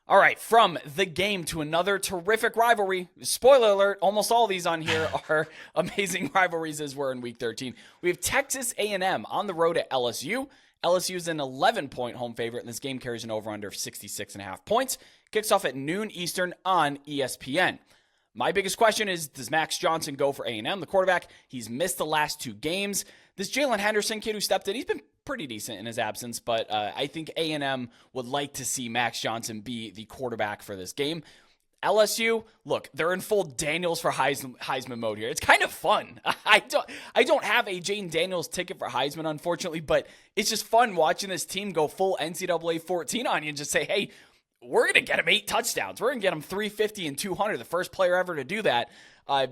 All right, from the game to another terrific rivalry. Spoiler alert, almost all of these on here are amazing rivalries as we're in Week 13. We have Texas A&M on the road at LSU. LSU is an 11-point home favorite, and this game carries an over-under of 66.5 points. Kicks off at noon Eastern on ESPN. My biggest question is, does Max Johnson go for A&M, the quarterback? He's missed the last 2 games. This Jalen Henderson kid who stepped in, he's been pretty decent in his absence, but I think A&M would like to see Max Johnson be the quarterback for this game. LSU, look, they're in full Daniels for Heisman mode here. It's kind of fun. I don't have a Jane Daniels ticket for Heisman, unfortunately, but it's just fun watching this team go full NCAA 14 on you and just say, hey, we're going to get him 8 touchdowns. We're going to get him 350 and 200, the first player ever to do that,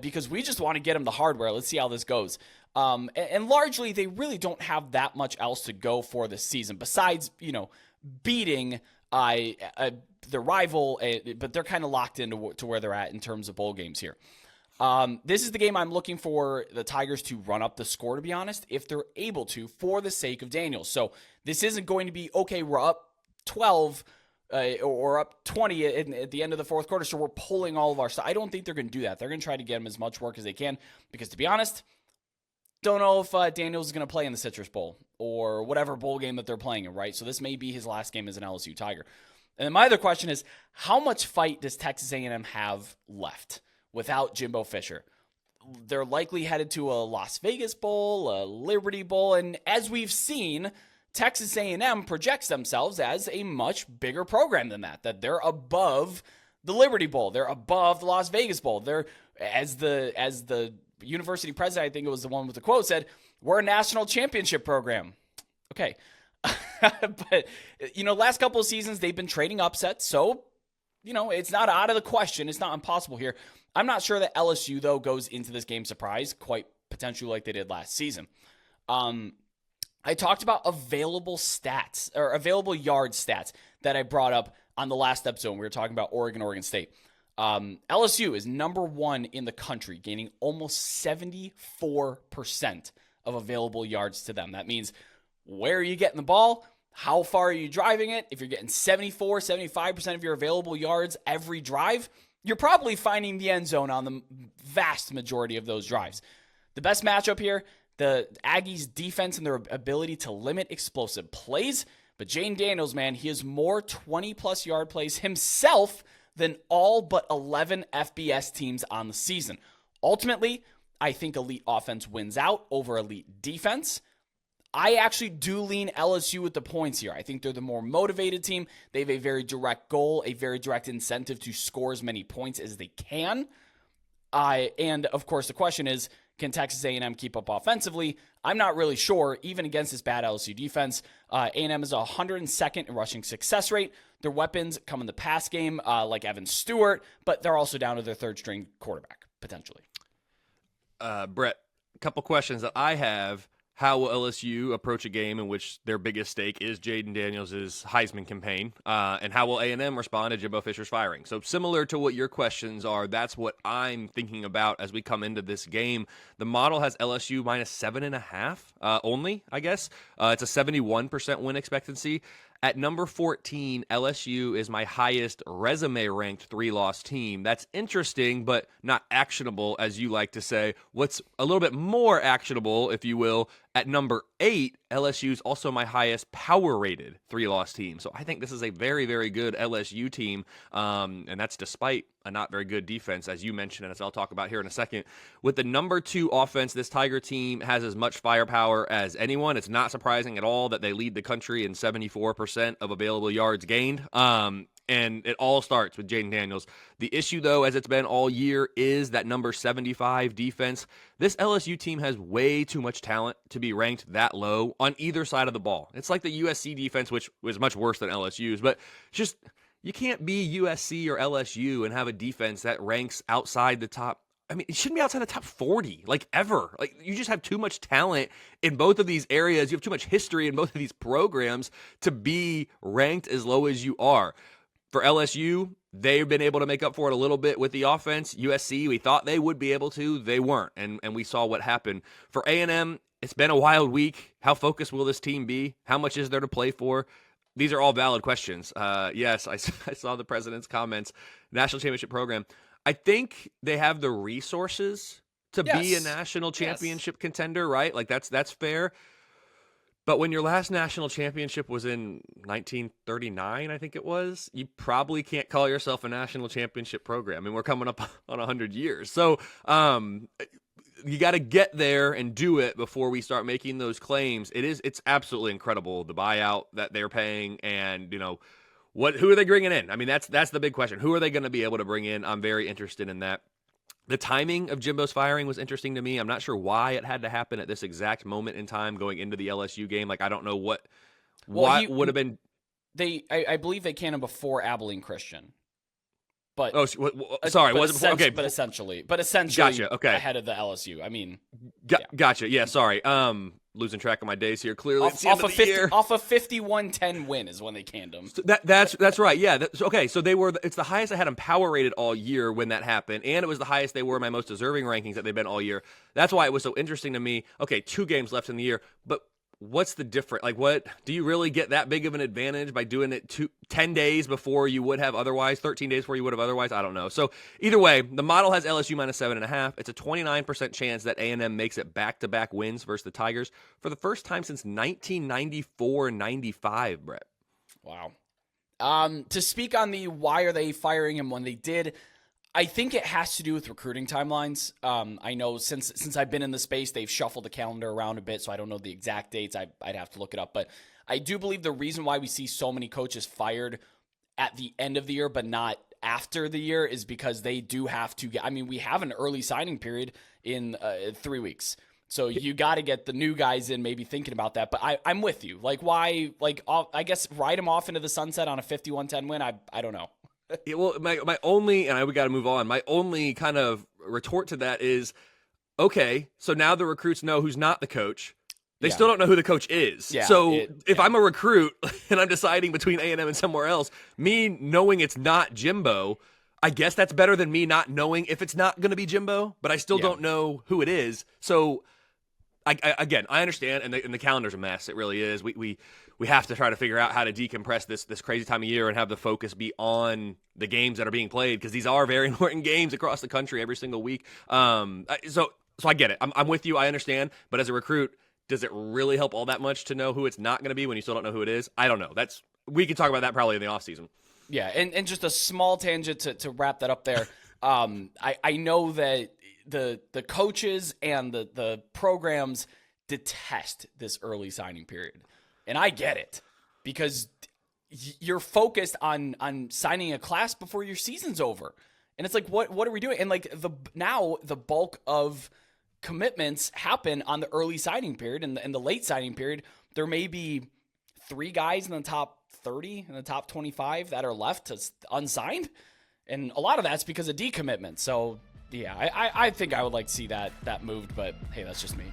because we just want to get him the hardware. Let's see how this goes. And largely, they really don't have that much else to go for this season besides, beating the rival, but they're kind of locked into to where they're at in terms of bowl games here. This is the game I'm looking for the Tigers to run up the score, to be honest, if they're able to, for the sake of Daniels. So this isn't going to be, okay, we're up 12 or up 20 at the end of the fourth quarter, so we're pulling all of our stuff. I don't think they're going to do that. They're going to try to get them as much work as they can because, to be honest, don't know if Daniels is going to play in the Citrus Bowl or whatever bowl game that they're playing in, right? So this may be his last game as an LSU Tiger. And then my other question is, how much fight does Texas A&M have left without Jimbo Fisher? They're likely headed to a Las Vegas Bowl, a Liberty Bowl, and as we've seen, Texas A&M projects themselves as a much bigger program than that they're above the Liberty Bowl. They're above the Las Vegas Bowl. They're, as the university president, I think it was the one with the quote, said, we're a national championship program. Okay. But, last couple of seasons, they've been trading upsets. So, it's not out of the question. It's not impossible here. I'm not sure that LSU, though, goes into this game surprised, quite potentially like they did last season. I talked about available stats or available yard stats that I brought up on the last episode when we were talking about Oregon State. LSU is number 1 in the country, gaining almost 74% of available yards to them. That means where are you getting the ball? How far are you driving it? If you're getting 74, 75% of your available yards every drive, you're probably finding the end zone on the vast majority of those drives. The best matchup here, the Aggies' defense and their ability to limit explosive plays. But Jane Daniels, man, he has more 20-plus yard plays himself than all but 11 FBS teams on the season. Ultimately, I think elite offense wins out over elite defense. I actually do lean LSU with the points here. I think they're the more motivated team. They have a very direct goal, a very direct incentive to score as many points as they can. And, of course, the question is, can Texas A&M keep up offensively? I'm not really sure, even against this bad LSU defense. A&M is 102nd in rushing success rate. Their weapons come in the pass game, like Evan Stewart, but they're also down to their third-string quarterback, potentially. Brett, a couple questions that I have. How will LSU approach a game in which their biggest stake is Jaden Daniels' Heisman campaign? And how will A&M respond to Jimbo Fisher's firing? So similar to what your questions are, that's what I'm thinking about as we come into this game. The model has LSU minus 7.5 only, I guess. It's a 71% win expectancy. At number 14, LSU is my highest resume-ranked 3-loss team. That's interesting, but not actionable, as you like to say. What's a little bit more actionable, if you will, at number 8, LSU is also my highest power-rated 3-loss team. So I think this is a very, very good LSU team, and that's despite a not very good defense, as you mentioned, and as I'll talk about here in a second. With the number 2 offense, this Tiger team has as much firepower as anyone. It's not surprising at all that they lead the country in 74% of available yards gained. And it all starts with Jaden Daniels. The issue, though, as it's been all year, is that number 75 defense. This LSU team has way too much talent to be ranked that low on either side of the ball. It's like the USC defense, which was much worse than LSU's, but just you can't be USC or LSU and have a defense that ranks outside the top. I mean, it shouldn't be outside the top 40, like ever. Like, you just have too much talent in both of these areas. You have too much history in both of these programs to be ranked as low as you are. For LSU, they've been able to make up for it a little bit with the offense. USC, we thought they would be able to. They weren't, and we saw what happened. For A&M, it's been a wild week. How focused will this team be? How much is there to play for? these are all valid questions. Yes, I saw the president's comments. National championship program. I think they have the resources to be a national championship contender, right? Like that's fair. But when your last national championship was in 1939, I think it was, you probably can't call yourself a national championship program. I mean, we're coming up on 100 years. So you got to get there and do it before we start making those claims. It's absolutely incredible, the buyout that they're paying, and who are they bringing in? I mean, that's the big question. Who are they going to be able to bring in? I'm very interested in that. The timing of Jimbo's firing was interesting to me. I'm not sure why it had to happen at this exact moment in time going into the LSU game. Like, I don't know what would have been. I believe they canned him before Abilene Christian. But sorry, was it before? Okay, but essentially, gotcha. Okay, ahead of the LSU. I mean, gotcha. Yeah, sorry. Losing track of my days here. Clearly, off a 51-10 win is when they canned him. So that's right. Yeah. Okay. So it's the highest I had them power rated all year when that happened, and it was the highest they were in my most deserving rankings that they've been all year. That's why it was so interesting to me. Okay, 2 games left in the year, but what's the difference? Like, what do you really get that big of an advantage by doing it 10 days before you would have otherwise, 13 days before you would have otherwise? I don't know. So either way, the model has LSU minus 7.5. It's a 29% chance that A&M makes it back-to-back wins versus the Tigers for the first time since 1994-95, Brett. Wow. To speak on the why are they firing him when they did, I think it has to do with recruiting timelines. I know since I've been in the space, they've shuffled the calendar around a bit, so I don't know the exact dates. I'd have to look it up. But I do believe the reason why we see so many coaches fired at the end of the year but not after the year is because they do have to get – I mean, we have an early signing period in 3 weeks. So you got to get the new guys in maybe thinking about that. But I'm with you. Like, why – like, I guess ride them off into the sunset on a 51-10 win, I don't know. Yeah, well, my only, and we got to move on. My only kind of retort to that is, okay, so now the recruits know who's not the coach. They still don't know who the coach is. Yeah, so if I'm a recruit and I'm deciding between A&M and somewhere else, me knowing it's not Jimbo, I guess that's better than me not knowing if it's not going to be Jimbo, but I still don't know who it is. So I understand, and the calendar's a mess. It really is. We have to try to figure out how to decompress this crazy time of year and have the focus be on the games that are being played, because these are very important games across the country every single week. So I get it. I'm with you. I understand. But as a recruit, does it really help all that much to know who it's not going to be when you still don't know who it is? I don't know. We could talk about that probably in the offseason. Yeah, and just a small tangent to wrap that up there. I know that the coaches and the programs detest this early signing period. And I get it, because you're focused on signing a class before your season's over. And it's like, what are we doing? And like now the bulk of commitments happen on the early signing period and the late signing period. There may be 3 guys in the top 30 and the top 25 that are left unsigned. And a lot of that's because of decommitment. So yeah, I think I would like to see that moved, but hey, that's just me.